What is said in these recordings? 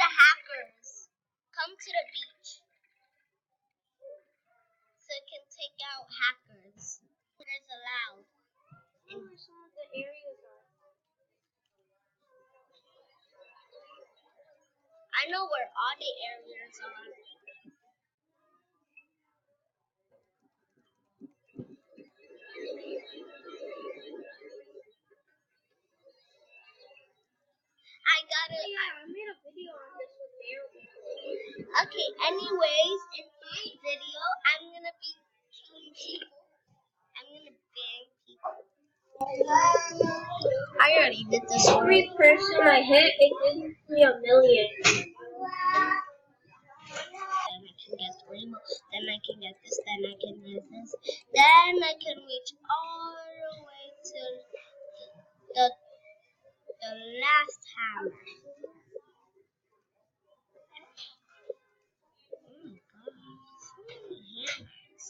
the hackers. Come to the beach. So it can take out hackers. Hackers allowed. And where some of the areas are. I know where all the areas are. I got it. Yeah, I made a video on this with Daryl. Okay, anyways, in this video, I'm gonna be killing people. I'm gonna bang people. I already did this. Every person I hit, it gives me 1,000,000. Then I can get 3 more. Then I can get this. Then I can get this. Then I can reach all the way to the last hammer. Oh my god, so many hammers.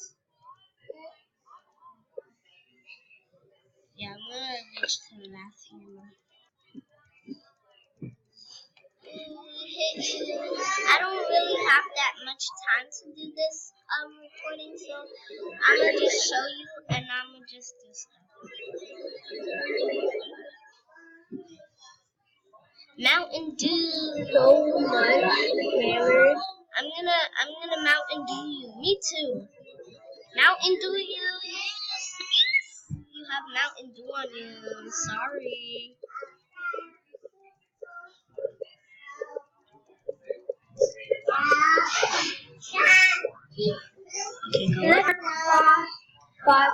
Yeah, I'm gonna reach to the last hammer. I don't really have that much time to do this recording, so I'm gonna just show you and I'm gonna just do stuff. Mountain Dew. So much hammers. I'm gonna Mountain Dew you. Me too. Mountain Dew you. You have Mountain Dew on you. Sorry. Okay, go. Let's got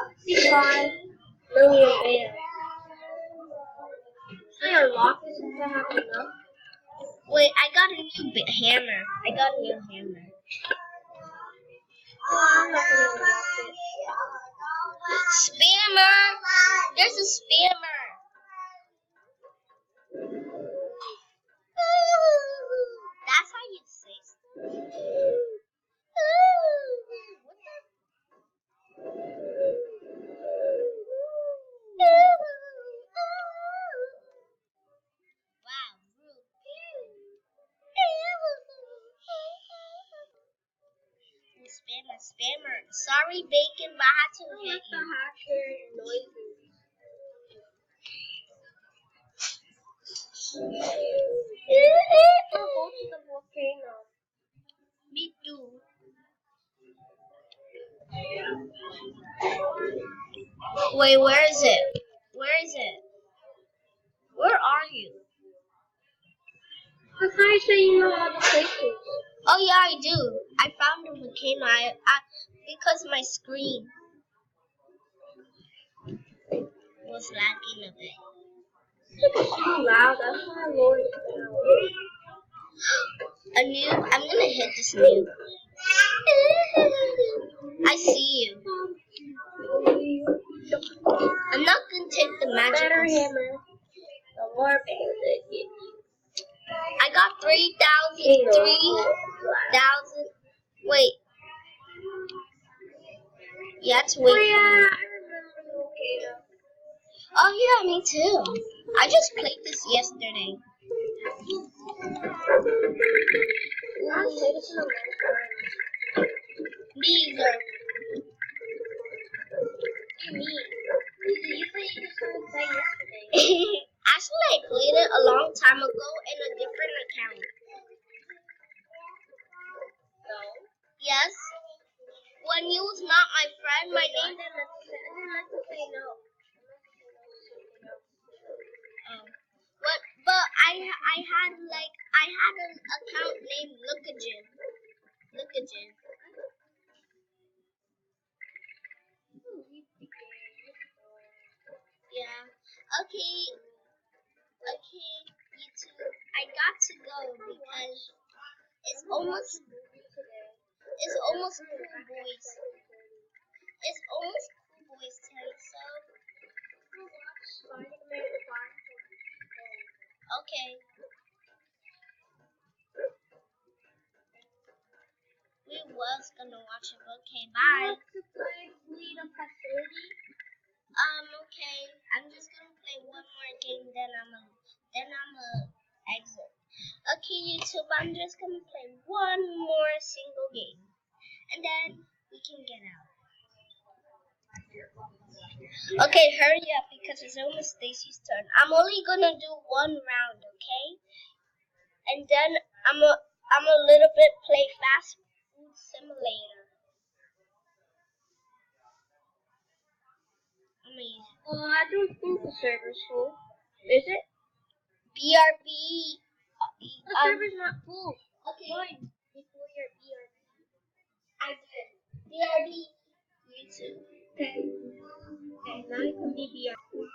5 million bands. So your lock isn't to have enough? Wait, I got a new hammer. I got a new hammer. Oh, I'm not gonna unlock it. Spammer! There's a spammer. That's how you say stuff. Wow, rude. Spammer. Sorry, Bacon, but I had to hit Let the you. hacker noises. I'll go to the volcano. Me too. Wait, where is it? Where is it? Where are you? That's how you say you know all the places. Oh yeah, I do. I found a volcano. Because my screen was lagging a bit. It's too loud. That's why I lowered it down. A noob. I'm gonna hit this noob. I see you. I'm not gonna take the magic. Better hammer. The more bands it gives you. I got 3,000. 3,000. Wait. Yeah, it's Oh waiting. yeah, I remember the volcano. Oh yeah, me too. I just played this yesterday. I played it in a long time. Me either. Me. You said you just started playing yesterday. Actually, I played it a long time ago in a different account. No. Yes. When you was not my friend, my I name. didn't meant to say no. Oh. But I had an account named Lookajin. Lookajin. Yeah. Okay. Okay, YouTube. I got to go because it's almost Cool Boys. It's almost Cool Boys 10, so okay. We was gonna watch it, but okay, bye. Okay. I'm just gonna play one more game, then I'm exit. Okay, YouTube, I'm just gonna play one more single game. And then we can get out. Okay, hurry up because it's almost Stacy's turn. I'm only gonna do one round, okay? And then I'm a little bit play Fast Food Simulator. I don't think the server's full. Is it? BRB. The server's not full. Okay. Join before your BRB. I did. BRB. YouTube. Okay. Okay, now you can be BRB.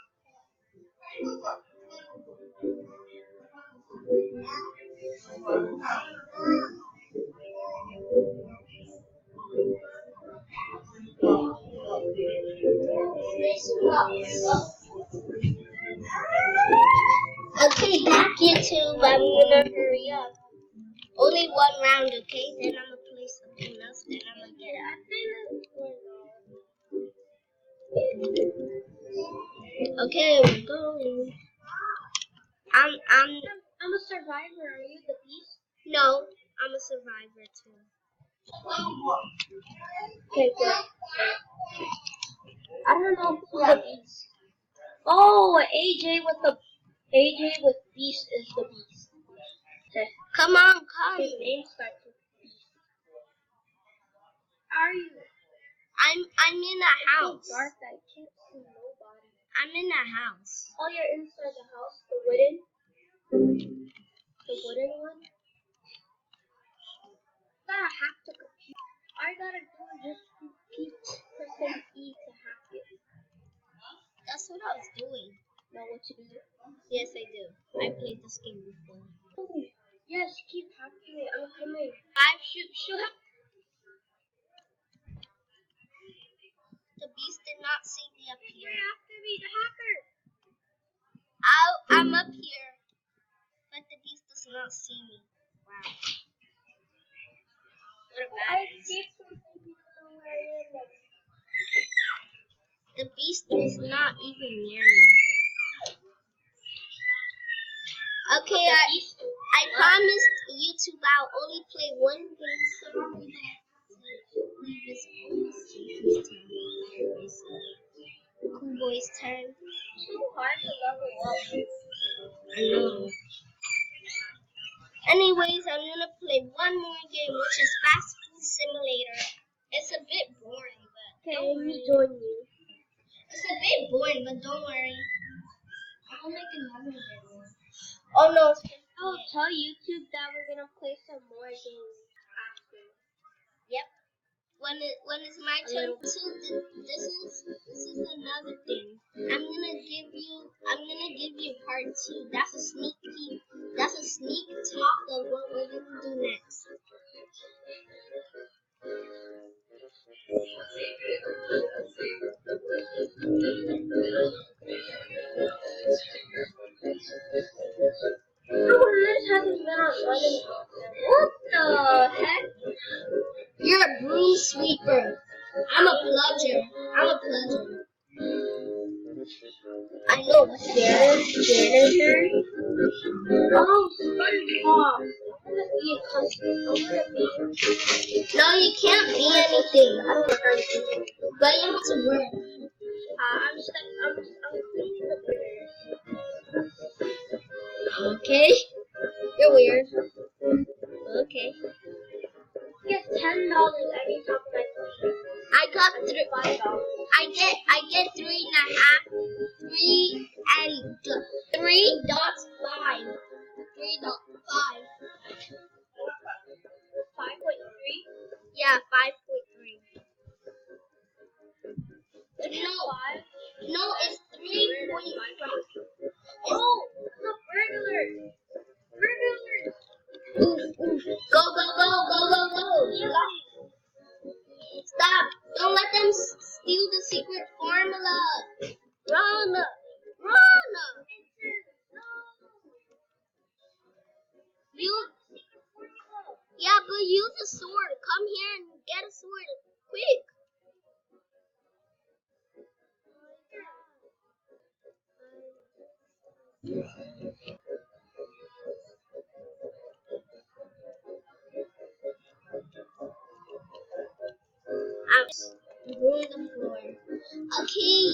Okay, back YouTube. I'm gonna hurry up. Only one round, okay? Then I'm gonna play something else. Then I'm gonna get out. Okay, we're going. I'm a survivor. Are you the beast? No, I'm a survivor too. Okay, good. I don't know who the beast. Oh, AJ with beast is the beast. Okay. Come on, come. His name starts with beast. Are you? I'm in a house. It's so dark that I can't see nobody. I'm in a house. Oh, you're inside the house, the wooden one. Gotta hack the computer. All I gotta do is just keep pressing E to hack it. That's what I was doing. Know what to do? Yes, I do. I played this game before. Oh, yes, keep hacking it. I'm coming. Shoot. The beast did not see me up here. You're after me, the hacker. I'm up here, but the beast does not see me. Wow. What a I bad escaped something from where I am. The beast was not even near me. Okay, I promised YouTube I'll only play one game. Sorry, leave this Cool Boy's turn. It's too hard to level up. I know. Anyways, I'm gonna play one more game, which is Fast Food Simulator. It's a bit boring, but Okay, don't let me worry. join you. It's a bit boring, but don't worry. I'll make another video. Oh no! I'll tell YouTube that we're gonna play some more games after. Yep. When it's my turn too, this is another thing. I'm gonna give you part 2. That's a sneak peek. That's a sneak talk of what we're gonna do next. Oh, this hasn't been on running. What the heck? You're a broom sweeper. I'm a pludger. I know, but Janitor? Oh, SpongeBob. I'm gonna be a customer. no, you can't be anything. I don't know anything. But you have to work. I'm cleaning the burgers. Okay. You're weird. Okay. You get $10 every time I clean. I got $5. I get 3.5. 3.5. 3.5. 5.3? Yeah, 5.3. No, it's 3.5. Oh, the burglar! Burglars! Go. Stop. Don't let them steal the secret formula. Run. Yeah, but use a sword. Come here and get a sword. Quick.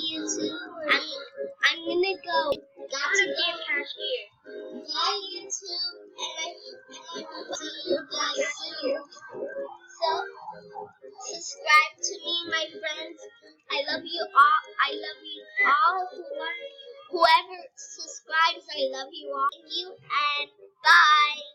YouTube. I'm gonna go. Got to get cashier. Bye YouTube, and I will see you guys soon. So subscribe to me, my friends. I love you all. I love you all. Whoever subscribes, I love you all. Thank you and bye.